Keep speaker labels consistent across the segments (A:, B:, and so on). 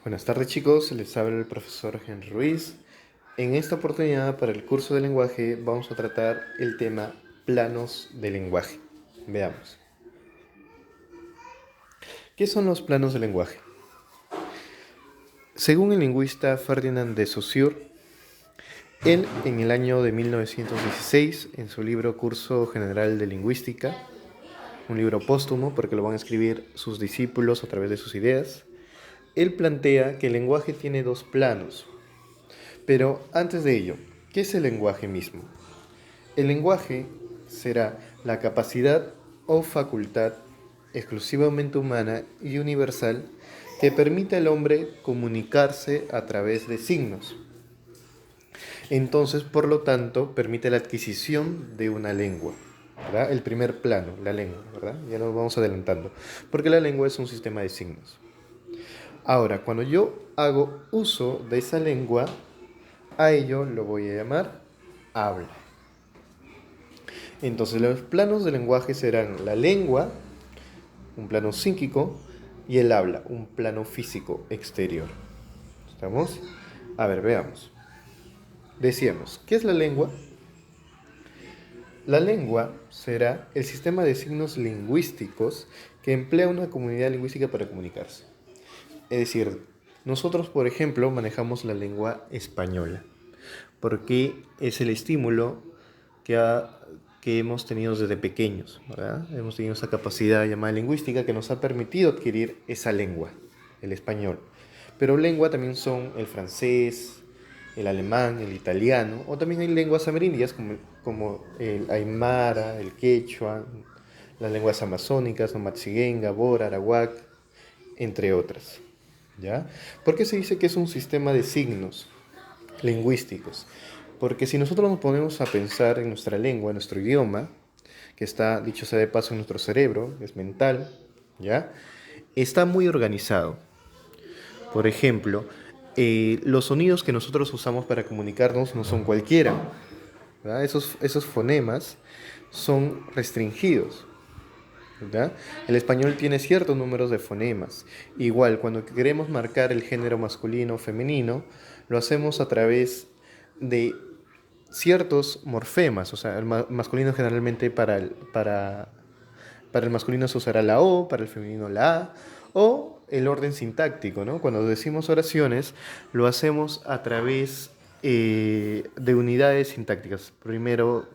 A: Buenas tardes chicos, les habla el profesor Henry Ruiz. En esta oportunidad para el curso de lenguaje vamos a tratar el tema planos de lenguaje. Veamos. ¿Qué son los planos de lenguaje? Según el lingüista Ferdinand de Saussure, él en el año de 1916, en su libro Curso General de Lingüística, un libro póstumo porque lo van a escribir sus discípulos a través de sus ideas, él plantea que el lenguaje tiene dos planos. Pero antes de ello, ¿qué es el lenguaje mismo? El lenguaje será la capacidad o facultad exclusivamente humana y universal que permite al hombre comunicarse a través de signos. Entonces, por lo tanto, permite la adquisición de una lengua. ¿Verdad? El primer plano, la lengua, ¿verdad? Ya nos vamos adelantando. Porque la lengua es un sistema de signos. Ahora, cuando yo hago uso de esa lengua, a ello lo voy a llamar habla. Entonces los planos del lenguaje serán la lengua, un plano psíquico, y el habla, un plano físico exterior. ¿Estamos? A ver, veamos. Decíamos, ¿qué es la lengua? La lengua será el sistema de signos lingüísticos que emplea una comunidad lingüística para comunicarse. Es decir, nosotros, por ejemplo, manejamos la lengua española, porque es el estímulo que, que hemos tenido desde pequeños, ¿verdad? Hemos tenido esa capacidad llamada lingüística que nos ha permitido adquirir esa lengua, el español. Pero lengua también son el francés, el alemán, el italiano, o también hay lenguas amerindias como el aymara, el quechua, las lenguas amazónicas, o matzigenga, bora, arawak, entre otras. ¿Ya? ¿Por qué se dice que es un sistema de signos lingüísticos? Porque si nosotros nos ponemos a pensar en nuestra lengua, en nuestro idioma, que está, dicho sea de paso, en nuestro cerebro, es mental, ¿ya? Está muy organizado. Por ejemplo, los sonidos que nosotros usamos para comunicarnos no son cualquiera, ¿verdad? Esos fonemas son restringidos, ¿verdad? El español tiene ciertos números de fonemas. Igual, cuando queremos marcar el género masculino o femenino, lo hacemos a través de ciertos morfemas. O sea, el masculino generalmente para el masculino se usará la O, para el femenino la A, o el orden sintáctico, ¿no? Cuando decimos oraciones, lo hacemos a través de unidades sintácticas. Primero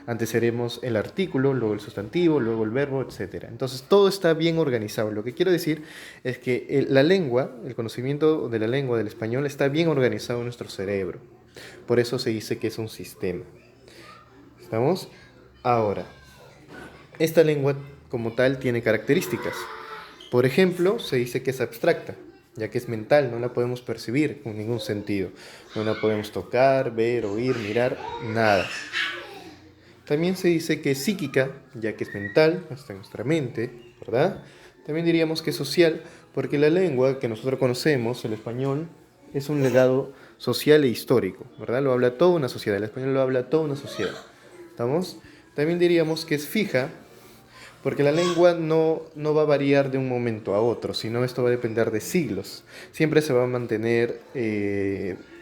A: antecederemos el artículo, luego el sustantivo, luego el verbo, etcétera. Entonces todo está bien organizado. Lo que quiero decir es que la lengua, el conocimiento de la lengua del español está bien organizado en nuestro cerebro. Por eso se dice que es un sistema. ¿Estamos? Ahora, esta lengua como tal tiene características. Por ejemplo, se dice que es abstracta, ya que es mental, no la podemos percibir con ningún sentido. No la podemos tocar, ver, oír, mirar, nada. También se dice que es psíquica, ya que es mental, está en nuestra mente, ¿verdad? También diríamos que es social, porque la lengua que nosotros conocemos, el español, es un legado social e histórico, ¿verdad? Lo habla toda una sociedad, el español lo habla toda una sociedad. ¿Estamos? También diríamos que es fija, porque la lengua no va a variar de un momento a otro, sino esto va a depender de siglos. Siempre se va a mantener,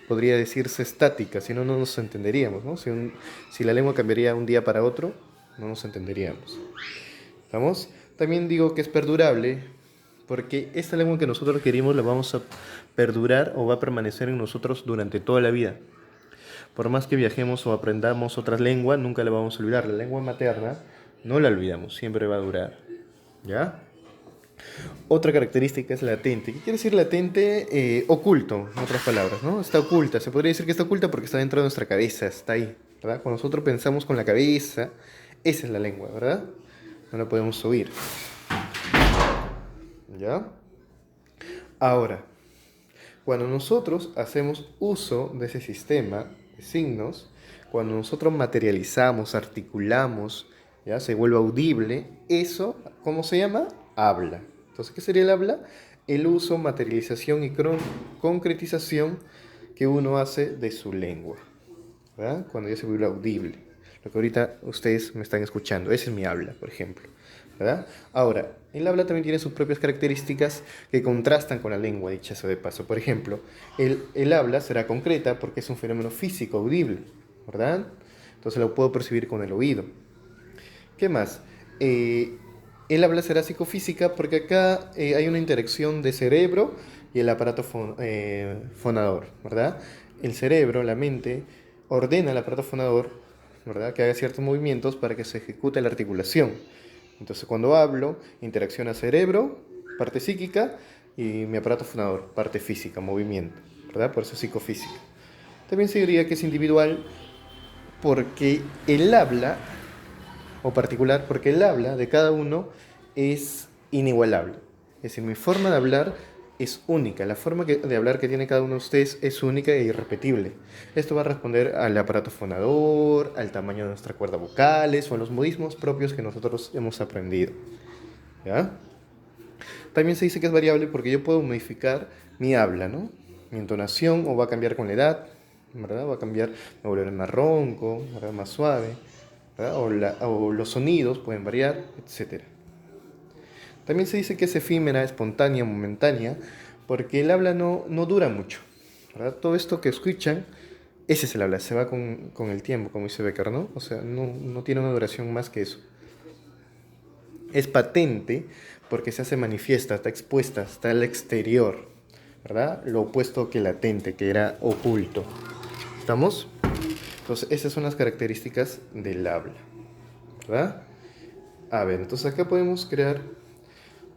A: podría decirse, estática, si no, no nos entenderíamos, ¿no? Si la lengua cambiaría un día para otro, no nos entenderíamos. ¿Estamos? También digo que es perdurable, porque esta lengua que nosotros queremos la vamos a perdurar o va a permanecer en nosotros durante toda la vida. Por más que viajemos o aprendamos otra lengua, nunca la vamos a olvidar. La lengua materna no la olvidamos, siempre va a durar. ¿Ya? Otra característica es latente. ¿Qué quiere decir latente? Oculto, en otras palabras, ¿no? Está oculta. Se podría decir que está oculta porque está dentro de nuestra cabeza, está ahí, ¿verdad? Cuando nosotros pensamos con la cabeza, esa es la lengua, ¿verdad? No la podemos oír. ¿Ya? Ahora, cuando nosotros hacemos uso de ese sistema de signos, cuando nosotros materializamos, articulamos, ya se vuelve audible, eso, ¿cómo se llama? Habla. Entonces, ¿qué sería el habla? El uso, materialización y concretización que uno hace de su lengua, ¿verdad? Cuando ya se vuelve audible. Lo que ahorita ustedes me están escuchando, ese es mi habla, por ejemplo. ¿verdad? Ahora, el habla también tiene sus propias características que contrastan con la lengua, dicha sea de paso. Por ejemplo, el habla será concreta porque es un fenómeno físico audible, ¿verdad? Entonces lo puedo percibir con el oído. ¿Qué más? Eh, el habla será psicofísica porque acá hay una interacción de cerebro y el aparato fonador, ¿verdad? El cerebro, la mente, ordena al aparato fonador, ¿verdad? Que haga ciertos movimientos para que se ejecute la articulación. Entonces, cuando hablo, interacciona cerebro, parte psíquica, y mi aparato fonador, parte física, movimiento, ¿verdad? Por eso es psicofísica. También se diría que es individual porque el habla o particular porque el habla de cada uno es inigualable. Es decir, mi forma de hablar es única. La forma de hablar que tiene cada uno de ustedes es única e irrepetible. Esto va a responder al aparato fonador, al tamaño de nuestra cuerda vocales o a los modismos propios que nosotros hemos aprendido. ¿Ya? También se dice que es variable porque yo puedo modificar mi habla, ¿no? Mi entonación o va a cambiar con la edad, ¿verdad? Va a cambiar, me va a volver más ronco, ¿verdad? Más suave, ¿verdad? O los sonidos pueden variar, etcétera. También se dice que es efímera, espontánea, momentánea, porque el habla no dura mucho, ¿verdad? Todo esto que escuchan, ese es el habla, se va con el tiempo, como dice Becker, ¿no? O sea, no tiene una duración más que eso. Es patente porque se hace manifiesta, está expuesta, está al exterior, ¿verdad? Lo opuesto que latente, que era oculto. ¿Estamos? Entonces, esas son las características del habla, ¿verdad? A ver, entonces acá podemos crear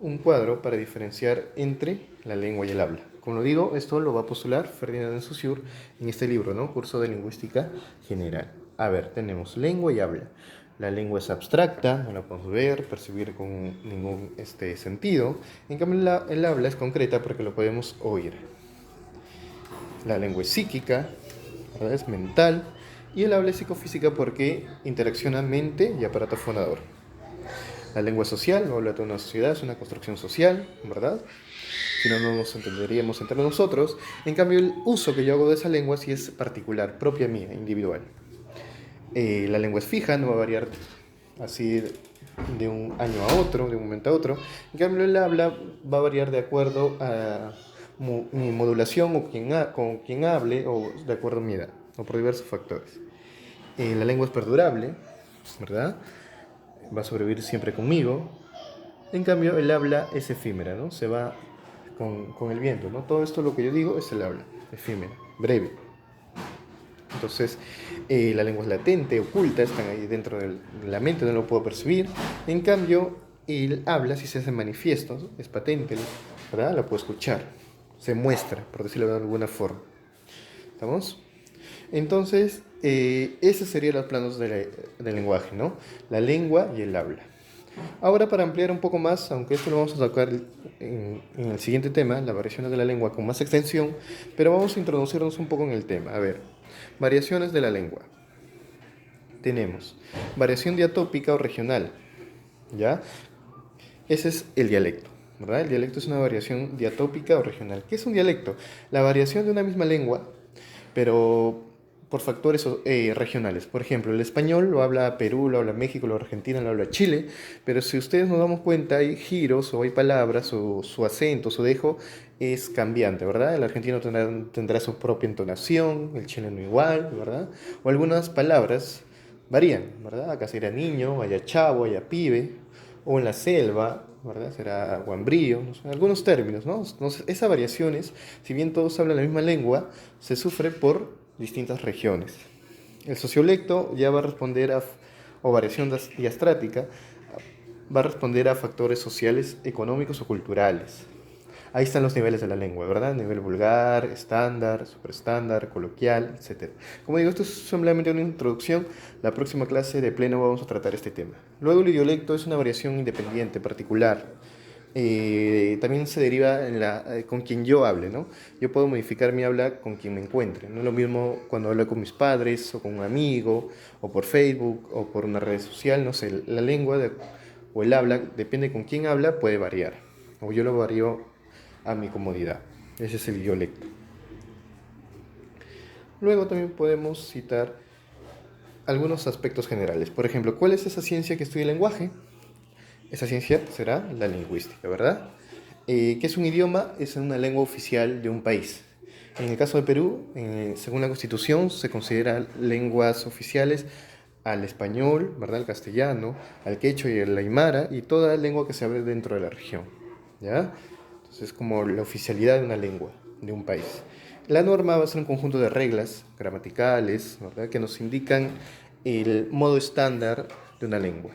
A: un cuadro para diferenciar entre la lengua y el habla. Como lo digo, esto lo va a postular Ferdinand de Saussure en este libro, ¿no? Curso de Lingüística General. A ver, tenemos lengua y habla. La lengua es abstracta, no la podemos ver, percibir con ningún sentido. En cambio, el habla es concreta porque lo podemos oír. La lengua es psíquica, ¿verdad? Es mental. Y el habla es psicofísica porque interacciona mente y aparato fonador. La lengua social, habla de una sociedad, es una construcción social, ¿verdad? Si no, no nos entenderíamos entre nosotros. En cambio, el uso que yo hago de esa lengua sí es particular, propia mía, individual. La lengua es fija, no va a variar así de un año a otro, de un momento a otro. En cambio, el habla va a variar de acuerdo a mi modulación o con quien hable o de acuerdo a mi edad, o por diversos factores. La lengua es perdurable, ¿verdad? Va a sobrevivir siempre conmigo. En cambio, el habla es efímera, ¿no? Se va con el viento, ¿no? Todo esto lo que yo digo es el habla, efímera, breve. Entonces, la lengua es latente, oculta, están ahí dentro de la mente, no lo puedo percibir. En cambio, el habla, si se hace manifiesto, ¿no? Es patente, ¿verdad? La puedo escuchar, se muestra, por decirlo de alguna forma. ¿Estamos? Entonces, esos serían los planos del lenguaje, ¿no? La lengua y el habla. Ahora, para ampliar un poco más, aunque esto lo vamos a tocar en el siguiente tema, las variaciones de la lengua con más extensión, pero vamos a introducirnos un poco en el tema. A ver, variaciones de la lengua. Tenemos variación diatópica o regional, ¿ya? Ese es el dialecto, ¿verdad? El dialecto es una variación diatópica o regional. ¿Qué es un dialecto? La variación de una misma lengua, pero por factores regionales. Por ejemplo, el español lo habla Perú, lo habla México, lo habla Argentina, lo habla Chile, pero si ustedes nos damos cuenta, hay giros o hay palabras o su acento, su dejo es cambiante, ¿verdad? El argentino tendrá su propia entonación, el chileno igual, ¿verdad? O algunas palabras varían, ¿verdad? Acá será niño, allá chavo, allá pibe, o en la selva, ¿verdad? Será guambrío, no sé, algunos términos, ¿no? Entonces, esas variaciones, si bien todos hablan la misma lengua, se sufre por distintas regiones. El sociolecto ya va a responder o variación diastrática, va a responder a factores sociales, económicos o culturales. Ahí están los niveles de la lengua, ¿verdad? Nivel vulgar, estándar, superestándar, coloquial, etc. Como digo, esto es simplemente una introducción. La próxima clase de pleno vamos a tratar este tema. Luego, el idiolecto es una variación independiente, particular. También se deriva con quien yo hable, ¿no? Yo puedo modificar mi habla con quien me encuentre. No es lo mismo cuando hablo con mis padres, o con un amigo, o por Facebook, o por una red social, no sé. La lengua o el habla, depende con quién habla, puede variar. O yo lo varío a mi comodidad. Ese es el dialecto. Luego también podemos citar algunos aspectos generales. Por ejemplo, ¿cuál es esa ciencia que estudia el lenguaje? Esa ciencia será la lingüística, ¿verdad? ¿Qué es un idioma? Es una lengua oficial de un país. En el caso de Perú, según la Constitución, se considera lenguas oficiales al español, ¿verdad? Al castellano, al quechua y al aymara y toda lengua que se hable dentro de la región, ¿ya? Entonces es como la oficialidad de una lengua, de un país. La norma va a ser un conjunto de reglas gramaticales, ¿verdad? Que nos indican el modo estándar de una lengua.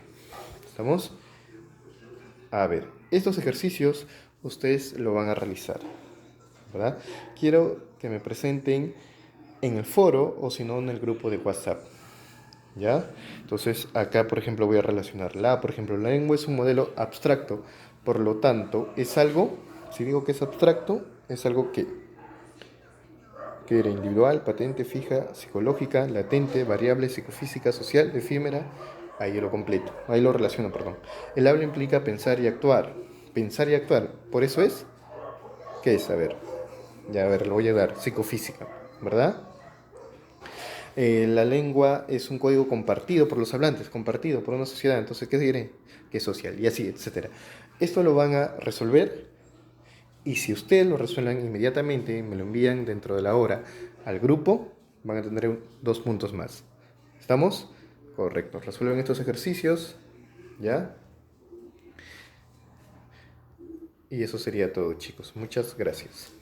A: ¿Estamos? A ver, estos ejercicios ustedes lo van a realizar, ¿verdad? Quiero que me presenten en el foro o si no en el grupo de WhatsApp, ¿ya? Entonces acá, por ejemplo, voy a relacionar por ejemplo, la lengua es un modelo abstracto, por lo tanto, es algo, si digo que es abstracto, es algo que era individual, patente, fija, psicológica, latente, variable, psicofísica, social, efímera, ahí lo completo, ahí lo relaciono, perdón. El habla implica pensar y actuar, por eso es, ¿qué es? A ver, ya a ver, lo voy a dar, psicofísica, ¿verdad? La lengua es un código compartido por los hablantes, compartido por una sociedad, entonces, ¿qué diré? Que es social, y así, etcétera. Esto lo van a resolver y si ustedes lo resuelven inmediatamente, me lo envían dentro de la hora al grupo, van a tener 2 puntos más. ¿Estamos? Correcto. Resuelven estos ejercicios, ¿ya? Y eso sería todo, chicos. Muchas gracias.